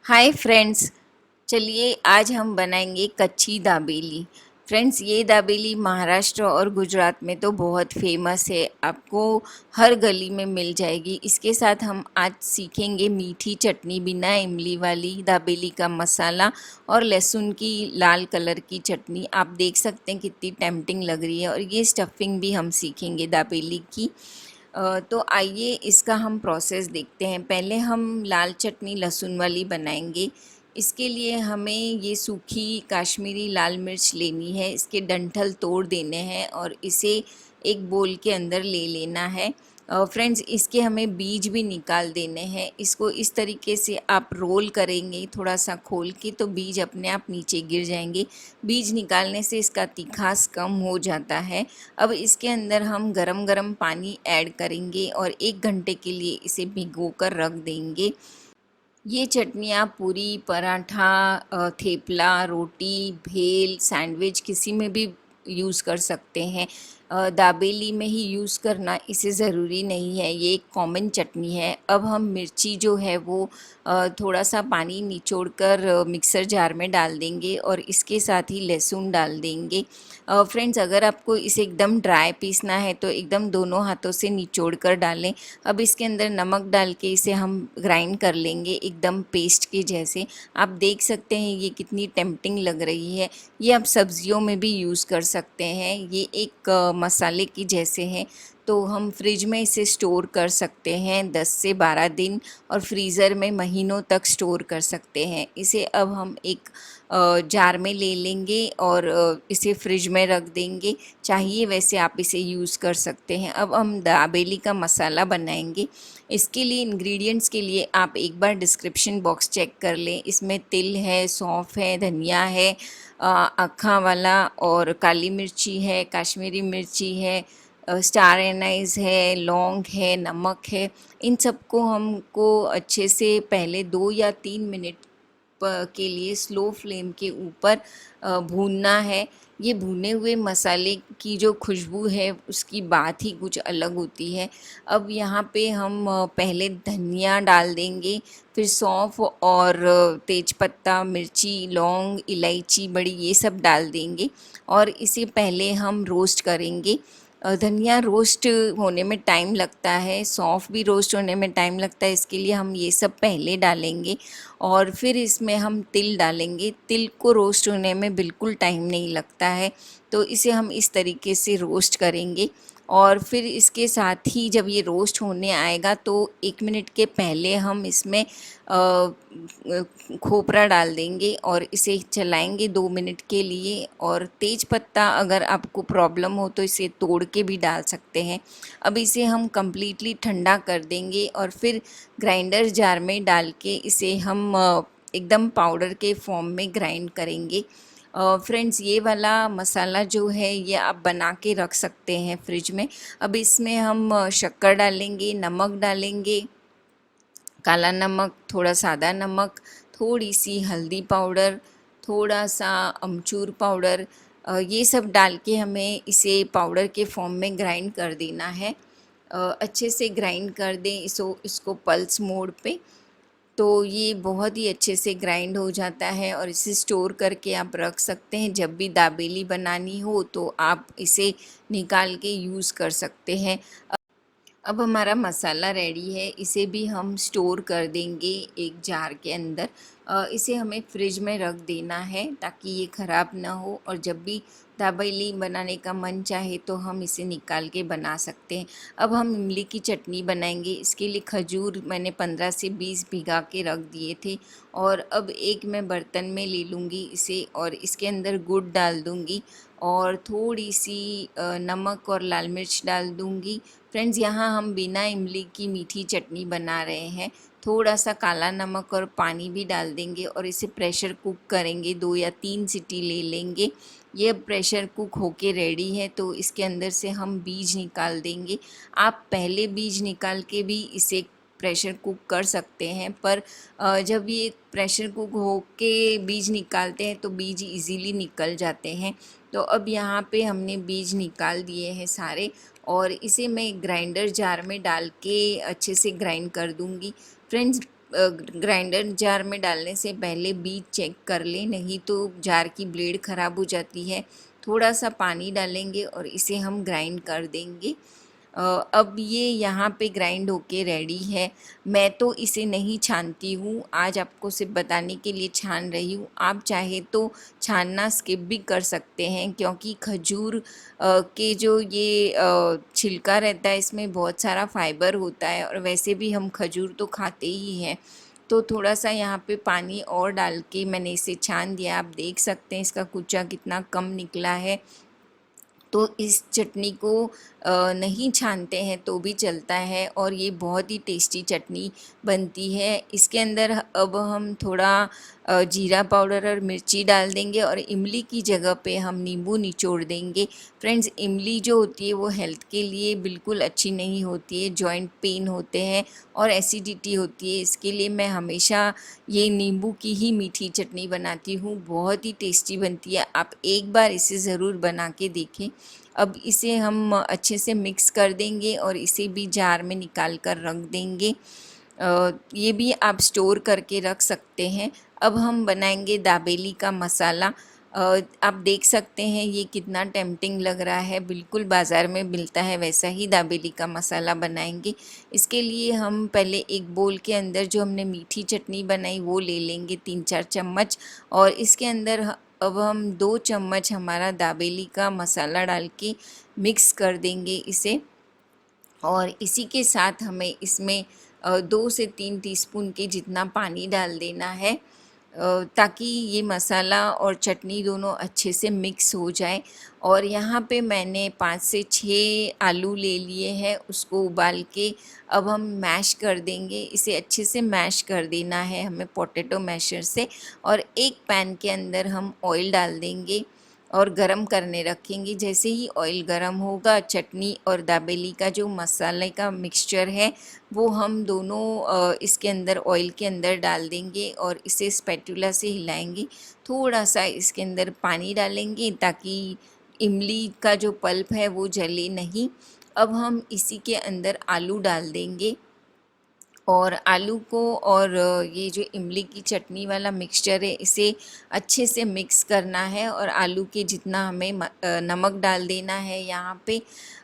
Hi friends. चलिए आज हम बनाएंगे कच्ची दाबेली। फ्रेंड्स, ये दाबेली महाराष्ट्र और गुजरात में तो बहुत फेमस है, आपको हर गली में मिल जाएगी। इसके साथ हम आज सीखेंगे मीठी चटनी, बिना इमली वाली दाबेली का मसाला और लहसुन की लाल कलर की चटनी। आप देख सकते हैं कितनी टेम्पटिंग लग रही है। और ये स्टफिंग भी हम सीखेंगे दाबेली की। तो आइए इसका हम प्रोसेस देखते हैं। पहले हम लाल चटनी लहसुन वाली बनाएंगे। इसके लिए हमें ये सूखी काश्मीरी लाल मिर्च लेनी है, इसके डंठल तोड़ देने हैं और इसे एक बोल के अंदर ले लेना है। फ्रेंड्स, इसके हमें बीज भी निकाल देने हैं। इसको इस तरीके से आप रोल करेंगे थोड़ा सा खोल के, तो बीज अपने आप नीचे गिर जाएंगे। बीज निकालने से इसका तीखास कम हो जाता है। अब इसके अंदर हम गरम गरम पानी ऐड करेंगे और 1 घंटे के लिए इसे भिगो कर रख देंगे। ये चटनी आप पूरी, पराठा, थेपला, रोटी, भेल, सैंडविच किसी में भी यूज़ कर सकते हैं। दाबेली में ही यूज़ करना इसे ज़रूरी नहीं है, ये एक कॉमन चटनी है। अब हम मिर्ची जो है वो थोड़ा सा पानी निचोड़ कर मिक्सर जार में डाल देंगे और इसके साथ ही लहसुन डाल देंगे। फ्रेंड्स, अगर आपको इसे एकदम ड्राई पीसना है तो एकदम दोनों हाथों से निचोड़ कर डालें। अब इसके अंदर नमक डाल के इसे हम ग्राइंड कर लेंगे एकदम पेस्ट के जैसे। आप देख सकते हैं ये कितनी टेम्पटिंग लग रही है। ये आप सब्जियों में भी यूज़ कर सकते हैं। ये एक मसाले की जैसे है, तो हम फ्रिज में इसे स्टोर कर सकते हैं 10 से 12 दिन, और फ्रीज़र में महीनों तक स्टोर कर सकते हैं। इसे अब हम एक जार में ले लेंगे और इसे फ्रिज में रख देंगे। चाहिए वैसे आप इसे यूज़ कर सकते हैं। अब हम दाबेली का मसाला बनाएंगे। इसके लिए इंग्रेडिएंट्स के लिए आप एक बार डिस्क्रिप्शन बॉक्स चेक कर लें। इसमें तिल है, सौंफ है, धनिया है, अक्खा वाला, और काली मिर्ची है, काश्मीरी मिर्ची है, स्टार एनाइज है, लौंग है, नमक है। इन सबको हमको अच्छे से पहले 2 या 3 मिनट के लिए स्लो फ्लेम के ऊपर भूनना है। ये भुने हुए मसाले की जो खुशबू है उसकी बात ही कुछ अलग होती है। अब यहाँ पे हम पहले धनिया डाल देंगे, फिर सौंफ और तेज़पत्ता, मिर्ची, लौंग, इलायची बड़ी, ये सब डाल देंगे और इसे पहले हम रोस्ट करेंगे। धनिया रोस्ट होने में टाइम लगता है, सौंफ भी रोस्ट होने में टाइम लगता है, इसके लिए हम ये सब पहले डालेंगे। और फिर इसमें हम तिल डालेंगे। तिल को रोस्ट होने में बिल्कुल टाइम नहीं लगता है, तो इसे हम इस तरीके से रोस्ट करेंगे। और फिर इसके साथ ही जब ये रोस्ट होने आएगा तो 1 मिनट के पहले हम इसमें खोपरा डाल देंगे और इसे चलाएंगे 2 मिनट के लिए। और तेज पत्ता अगर आपको प्रॉब्लम हो तो इसे तोड़ के भी डाल सकते हैं। अब इसे हम कम्प्लीटली ठंडा कर देंगे और फिर ग्राइंडर जार में डाल के इसे हम एकदम पाउडर के फॉर्म में ग्राइंड करेंगे। फ्रेंड्स, ये वाला मसाला जो है ये आप बना के रख सकते हैं फ्रिज में। अब इसमें हम शक्कर डालेंगे, नमक डालेंगे, काला नमक, थोड़ा सादा नमक, थोड़ी सी हल्दी पाउडर, थोड़ा सा अमचूर पाउडर, ये सब डाल के हमें इसे पाउडर के फॉर्म में ग्राइंड कर देना है। अच्छे से ग्राइंड कर दें इसको पल्स मोड पे। तो ये बहुत ही अच्छे से ग्राइंड हो जाता है और इसे स्टोर करके आप रख सकते हैं। जब भी दाबेली बनानी हो तो आप इसे निकाल के यूज़ कर सकते हैं। अब हमारा मसाला रेडी है, इसे भी हम स्टोर कर देंगे एक जार के अंदर। इसे हमें फ्रिज में रख देना है ताकि ये ख़राब ना हो, और जब भी दाबेली बनाने का मन चाहे तो हम इसे निकाल के बना सकते हैं। अब हम इमली की चटनी बनाएंगे। इसके लिए खजूर मैंने 15 से 20 भिगा के रख दिए थे। और अब एक मैं बर्तन में ले लूँगी इसे और इसके अंदर गुड़ डाल दूँगी और थोड़ी सी नमक और लाल मिर्च डाल दूँगी। फ्रेंड्स, यहाँ हम बिना इमली की मीठी चटनी बना रहे हैं। थोड़ा सा काला नमक और पानी भी डाल देंगे और इसे प्रेशर कुक करेंगे, 2 या 3 सीटी ले लेंगे। ये प्रेशर कुक होके रेडी है, तो इसके अंदर से हम बीज निकाल देंगे। आप पहले बीज निकाल के भी इसे प्रेशर कुक कर सकते हैं, पर जब ये प्रेशर कुक होके बीज निकालते हैं तो बीज इजीली निकल जाते हैं। तो अब यहाँ पे हमने बीज निकाल दिए हैं सारे, और इसे मैं ग्राइंडर जार में डाल के अच्छे से ग्राइंड कर दूँगी। फ्रेंड्स, ग्राइंडर जार में डालने से पहले बीज चेक कर लें, नहीं तो जार की ब्लेड ख़राब हो जाती है। थोड़ा सा पानी डालेंगे और इसे हम ग्राइंड कर देंगे। अब ये यहाँ पे ग्राइंड होके रेडी है। मैं तो इसे नहीं छानती हूँ, आज आपको सिर्फ बताने के लिए छान रही हूँ। आप चाहे तो छानना स्किप भी कर सकते हैं, क्योंकि खजूर के जो ये छिलका रहता है इसमें बहुत सारा फाइबर होता है, और वैसे भी हम खजूर तो खाते ही हैं। तो थोड़ा सा यहाँ पे पानी और डाल के मैंने इसे छान दिया। आप देख सकते हैं इसका कुचा कितना कम निकला है। तो इस चटनी को नहीं छानते हैं तो भी चलता है, और ये बहुत ही टेस्टी चटनी बनती है। इसके अंदर अब हम थोड़ा जीरा पाउडर और मिर्ची डाल देंगे, और इमली की जगह पे हम नींबू निचोड़ देंगे। फ्रेंड्स, इमली जो होती है वो हेल्थ के लिए बिल्कुल अच्छी नहीं होती है, जॉइंट पेन होते हैं और एसिडिटी होती है। इसके लिए मैं हमेशा ये नींबू की ही मीठी चटनी बनाती हूँ, बहुत ही टेस्टी बनती है। आप एक बार इसे ज़रूर बना के देखें। अब इसे हम अच्छे से मिक्स कर देंगे और इसे भी जार में निकाल कर रख देंगे। ये भी आप स्टोर करके रख सकते हैं। अब हम बनाएंगे दाबेली का मसाला। आप देख सकते हैं ये कितना टेम्पटिंग लग रहा है, बिल्कुल बाज़ार में मिलता है वैसा ही दाबेली का मसाला बनाएंगे। इसके लिए हम पहले एक बोल के अंदर जो हमने मीठी चटनी बनाई वो ले लेंगे 3-4 चम्मच, और इसके अंदर अब हम 2 चम्मच हमारा दाबेली का मसाला डाल के मिक्स कर देंगे इसे। और इसी के साथ हमें इसमें 2 से 3 टीस्पून के जितना पानी डाल देना है, ताकि ये मसाला और चटनी दोनों अच्छे से मिक्स हो जाए। और यहाँ पे मैंने 5 से 6 आलू ले लिए हैं, उसको उबाल के अब हम मैश कर देंगे। इसे अच्छे से मैश कर देना है हमें पोटैटो मैशर से। और एक पैन के अंदर हम ऑयल डाल देंगे और गरम करने रखेंगे। जैसे ही ऑयल गरम होगा, चटनी और दाबेली का जो मसाले का मिक्सचर है वो हम दोनों इसके अंदर ऑयल के अंदर डाल देंगे और इसे स्पैटुला से हिलाएंगे। थोड़ा सा इसके अंदर पानी डालेंगे ताकि इमली का जो पल्प है वो जले नहीं। अब हम इसी के अंदर आलू डाल देंगे, और आलू को और ये जो इमली की चटनी वाला मिक्सचर है इसे अच्छे से मिक्स करना है, और आलू के जितना हमें नमक डाल देना है यहाँ पे,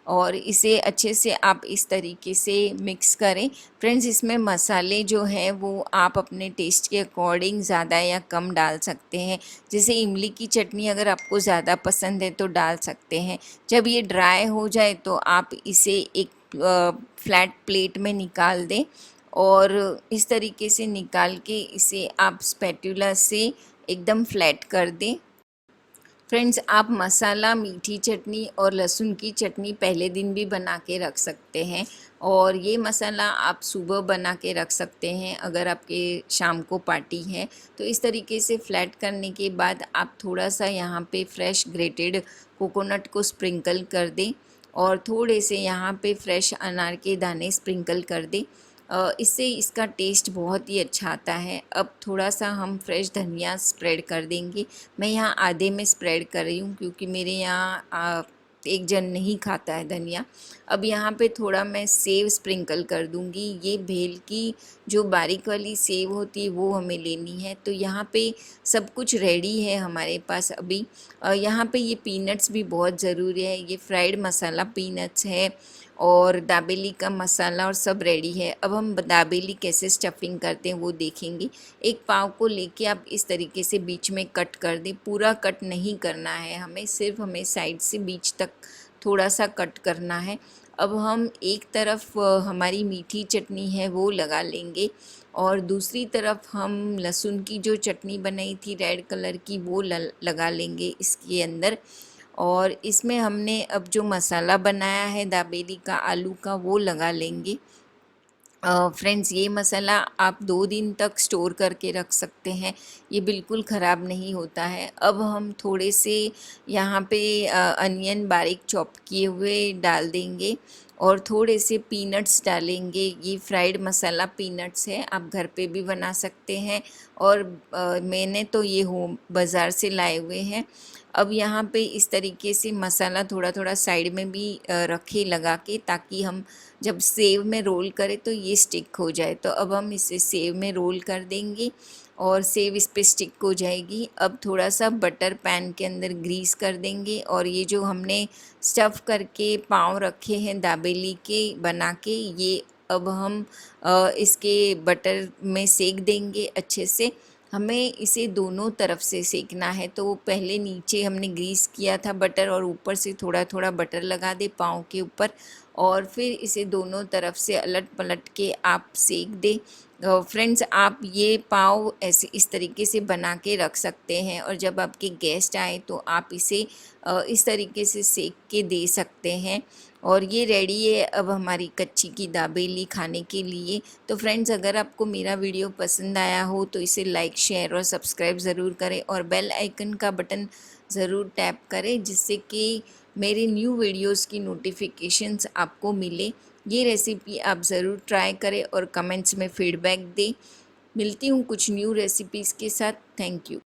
और इसे अच्छे से आप इस तरीके से मिक्स करें। फ्रेंड्स, इसमें मसाले जो हैं वो आप अपने टेस्ट के अकॉर्डिंग ज़्यादा या कम डाल सकते हैं। जैसे इमली की चटनी अगर आपको ज़्यादा पसंद है तो डाल सकते हैं। जब ये ड्राई हो जाए तो आप इसे एक फ्लैट प्लेट में निकाल दें, और इस तरीके से निकाल के इसे आप स्पैटुला से एकदम फ्लैट कर दें। फ्रेंड्स, आप मसाला, मीठी चटनी और लहसुन की चटनी पहले दिन भी बना के रख सकते हैं, और ये मसाला आप सुबह बना के रख सकते हैं अगर आपके शाम को पार्टी है। तो इस तरीके से फ्लैट करने के बाद आप थोड़ा सा यहाँ पे फ्रेश ग्रेटेड कोकोनट को स्प्रिंकल कर दें, और थोड़े से यहाँ पे फ्रेश अनार के दाने स्प्रिंकल कर दें। इससे इसका टेस्ट बहुत ही अच्छा आता है। अब थोड़ा सा हम फ्रेश धनिया स्प्रेड कर देंगे। मैं यहाँ आधे में स्प्रेड कर रही हूँ क्योंकि मेरे यहाँ एक जन नहीं खाता है धनिया। अब यहाँ पे थोड़ा मैं सेव स्प्रिंकल कर दूँगी। ये भेल की जो बारीक वाली सेव होती है वो हमें लेनी है। तो यहाँ पे सब कुछ रेडी है हमारे पास अभी। यहाँ पे ये पीनट्स भी बहुत ज़रूरी है। ये फ्राइड मसाला पीनट्स है, और दाबेली का मसाला और सब रेडी है। अब हम दाबेली कैसे स्टफिंग करते हैं वो देखेंगे। एक पाव को लेके आप इस तरीके से बीच में कट कर दें। पूरा कट नहीं करना है हमें, सिर्फ हमें साइड से बीच तक थोड़ा सा कट करना है। अब हम एक तरफ हमारी मीठी चटनी है वो लगा लेंगे, और दूसरी तरफ हम लहसुन की जो चटनी बनाई थी रेड कलर की वो लगा लेंगे इसके अंदर। और इसमें हमने अब जो मसाला बनाया है दाबेली का आलू का वो लगा लेंगे। फ्रेंड्स, ये मसाला आप 2 दिन तक स्टोर करके रख सकते हैं, ये बिल्कुल ख़राब नहीं होता है। अब हम थोड़े से यहाँ पे अनियन बारीक चॉप किए हुए डाल देंगे, और थोड़े से पीनट्स डालेंगे। ये फ्राइड मसाला पीनट्स है, आप घर पे भी बना सकते हैं, और मैंने तो ये होम बाज़ार से लाए हुए हैं। अब यहाँ पे इस तरीके से मसाला थोड़ा थोड़ा साइड में भी रखे लगा के, ताकि हम जब सेव में रोल करें तो ये स्टिक हो जाए। तो अब हम इसे सेव में रोल कर देंगे और सेव इस पे स्टिक हो जाएगी। अब थोड़ा सा बटर पैन के अंदर ग्रीस कर देंगे और ये जो हमने स्टफ़ करके पाँव रखे हैं दाबेली के बना के, ये अब हम इसके बटर में सेक देंगे अच्छे से। हमें इसे दोनों तरफ से सेकना है, तो पहले नीचे हमने ग्रीस किया था बटर और ऊपर से थोड़ा थोड़ा बटर लगा दे पाँव के ऊपर, और फिर इसे दोनों तरफ से अलट पलट के आप सेक दे। फ्रेंड्स, आप ये पाव ऐसे इस तरीके से बना के रख सकते हैं और जब आपके गेस्ट आए तो आप इसे इस तरीके से सेक के दे सकते हैं। और ये रेडी है अब हमारी कच्ची की दाबेली खाने के लिए। तो फ्रेंड्स, अगर आपको मेरा वीडियो पसंद आया हो तो इसे लाइक शेयर और सब्सक्राइब ज़रूर करें और बेल आइकन का बटन ज़रूर टैप करें, जिससे कि मेरे न्यू वीडियोस की नोटिफिकेशंस आपको मिले। ये रेसिपी आप ज़रूर ट्राई करें और कमेंट्स में फ़ीडबैक दें। मिलती हूँ कुछ न्यू रेसिपीज़ के साथ। Thank you.